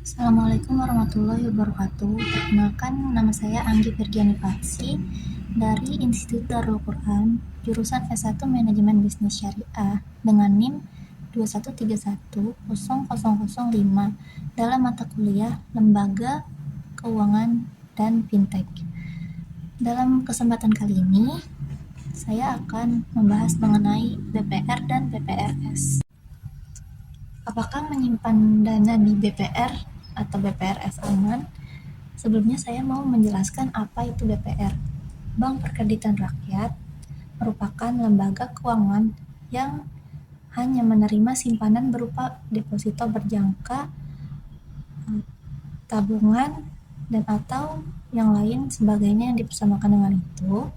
Assalamualaikum warahmatullahi wabarakatuh. Perkenalkan, nama saya Anggi Virgiani Faksi dari Institut Darul Quran, jurusan S1 Manajemen Bisnis Syariah dengan NIM 213100005 dalam mata kuliah Lembaga Keuangan dan Fintech. Dalam kesempatan kali ini, saya akan membahas mengenai BPR dan BPRS. Apakah menyimpan dana di BPR atau BPRS aman? Sebelumnya saya mau menjelaskan apa itu BPR. Bank Perkreditan Rakyat merupakan lembaga keuangan yang hanya menerima simpanan berupa deposito berjangka, tabungan, dan atau yang lain sebagainya yang dipersamakan dengan itu,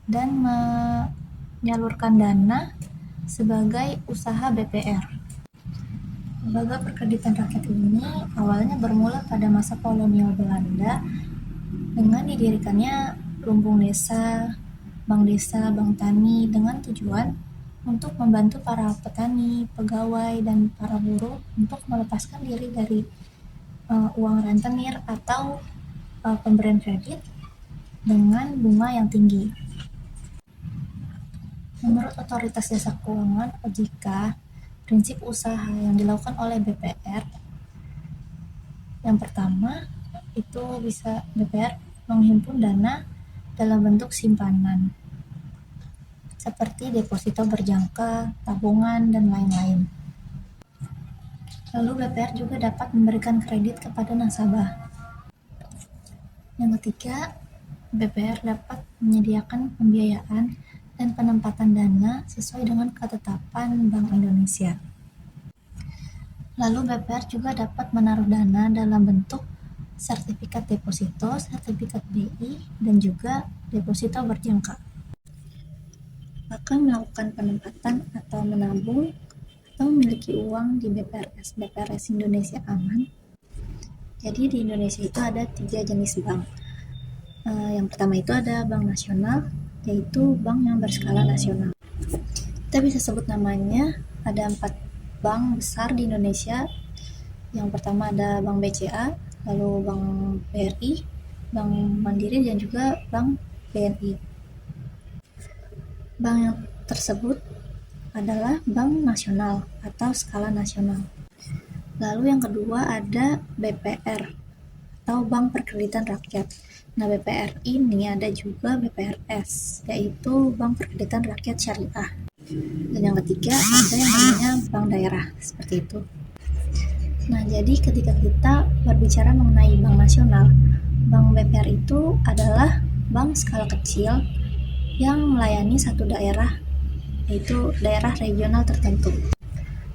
dan menyalurkan dana sebagai usaha BPR. Lembaga Perkreditan Rakyat ini awalnya bermula pada masa kolonial Belanda dengan didirikannya lumbung desa, bank tani dengan tujuan untuk membantu para petani, pegawai, dan para buruh untuk melepaskan diri dari uang rentenir atau pemberian kredit dengan bunga yang tinggi. Menurut Otoritas Jasa Keuangan (OJK), prinsip usaha yang dilakukan oleh BPR yang pertama itu bisa BPR menghimpun dana dalam bentuk simpanan seperti deposito berjangka, tabungan, dan lain-lain. Lalu BPR juga dapat memberikan kredit kepada nasabah. Yang ketiga, BPR dapat menyediakan pembiayaan dan penempatan dana sesuai dengan ketetapan Bank Indonesia. Lalu BPR juga dapat menaruh dana dalam bentuk sertifikat deposito, sertifikat BI, dan juga deposito berjangka. Apakah melakukan penempatan atau menabung atau memiliki uang di BPRS Indonesia aman? Jadi di Indonesia itu ada 3 jenis bank. Yang pertama itu ada bank nasional, yaitu bank yang berskala nasional. Kita bisa sebut namanya, ada 4 bank besar di Indonesia. Yang pertama ada Bank BCA, lalu Bank BRI, Bank Mandiri, dan juga Bank BNI. Bank yang tersebut adalah bank nasional atau skala nasional. Lalu yang kedua ada BPR atau Bank Perkreditan Rakyat. Nah, BPR ini ada juga BPRS, yaitu Bank Perkreditan Rakyat Syariah. Dan yang ketiga ada yang namanya bank daerah, seperti itu. Nah, jadi ketika kita berbicara mengenai bank nasional, bank BPR itu adalah bank skala kecil yang melayani satu daerah, yaitu daerah regional tertentu.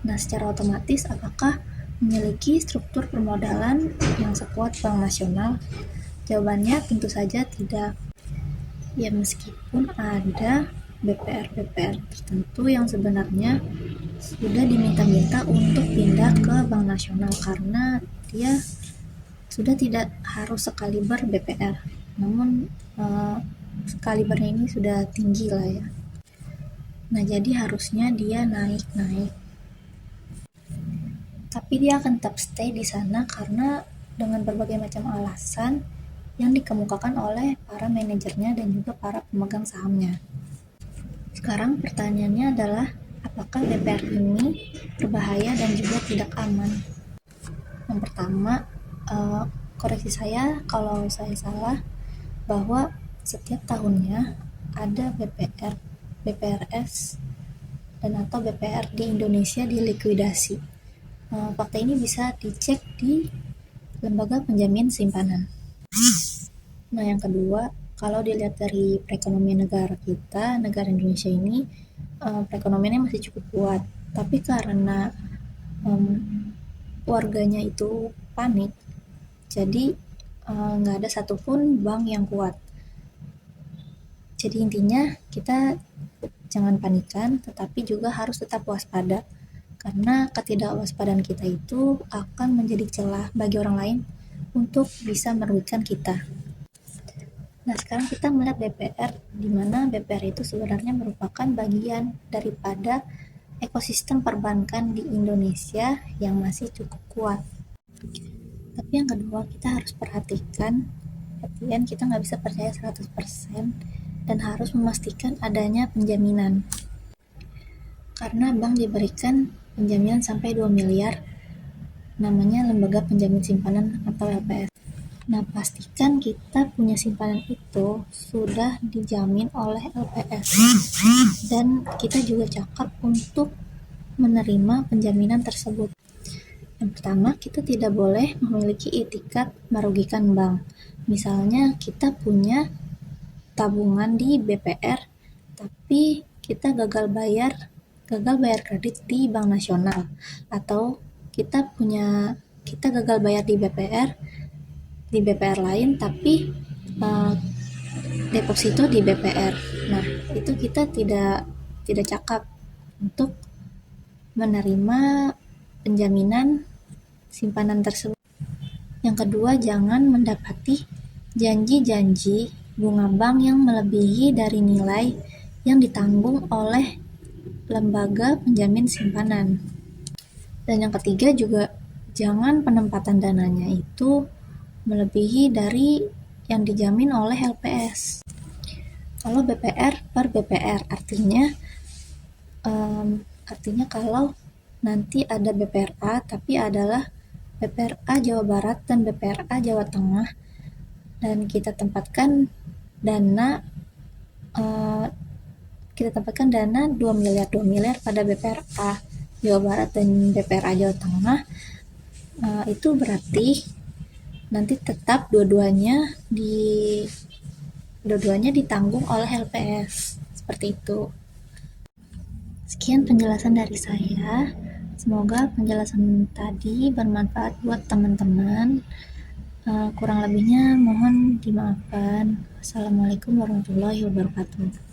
Nah, secara otomatis apakah memiliki struktur permodalan yang sekuat bank nasional? Jawabannya tentu saja tidak. Ya, meskipun ada BPR tertentu yang sebenarnya sudah diminta-minta untuk pindah ke bank nasional karena dia sudah tidak harus sekaliber BPR, namun kalibernya ini sudah tinggi lah ya. Nah, jadi harusnya dia naik, tapi dia akan tetap stay di sana karena dengan berbagai macam alasan yang dikemukakan oleh para manajernya dan juga para pemegang sahamnya. Sekarang pertanyaannya adalah, apakah BPR ini berbahaya dan juga tidak aman? Yang pertama, koreksi saya kalau saya salah, bahwa setiap tahunnya ada BPR, BPRS, dan atau BPR di Indonesia dilikuidasi. Fakta ini bisa dicek di Lembaga Penjamin Simpanan. Nah, yang kedua, kalau dilihat dari perekonomian negara kita, negara Indonesia ini perekonomiannya masih cukup kuat, tapi karena warganya itu panik, jadi nggak ada satupun bank yang kuat. Jadi intinya kita jangan panikan, tetapi juga harus tetap waspada, karena ketidakwaspadaan kita itu akan menjadi celah bagi orang lain untuk bisa merugikan kita. Nah, sekarang kita melihat BPR, di mana BPR itu sebenarnya merupakan bagian daripada ekosistem perbankan di Indonesia yang masih cukup kuat. Tapi yang kedua, kita harus perhatikan, kita nggak bisa percaya 100% dan harus memastikan adanya penjaminan. Karena bank diberikan penjaminan sampai 2 miliar, namanya lembaga penjamin simpanan atau LPS. Nah, pastikan kita punya simpanan itu sudah dijamin oleh LPS dan kita juga cakap untuk menerima penjaminan tersebut. Yang pertama, kita tidak boleh memiliki itikat merugikan bank. Misalnya kita punya tabungan di BPR, tapi kita gagal bayar kredit di Bank Nasional, atau kita gagal bayar di BPR lain, tapi deposito di BPR. Nah, itu kita tidak cakap untuk menerima penjaminan simpanan tersebut. Yang kedua, jangan mendapati janji-janji bunga bank yang melebihi dari nilai yang ditanggung oleh lembaga penjamin simpanan. Dan yang ketiga juga, jangan penempatan dananya itu melebihi dari yang dijamin oleh LPS. Kalau BPR per BPR, artinya kalau nanti ada BPRA tapi adalah BPRA Jawa Barat dan BPRA Jawa Tengah, dan kita tempatkan dana 2 miliar pada BPRA Jawa Barat dan BPRA Jawa Tengah, itu berarti nanti tetap dua-duanya ditanggung oleh LPS, seperti itu. Sekian penjelasan dari saya. Semoga penjelasan tadi bermanfaat buat teman-teman. Kurang lebihnya mohon dimaafkan. Assalamualaikum warahmatullahi wabarakatuh.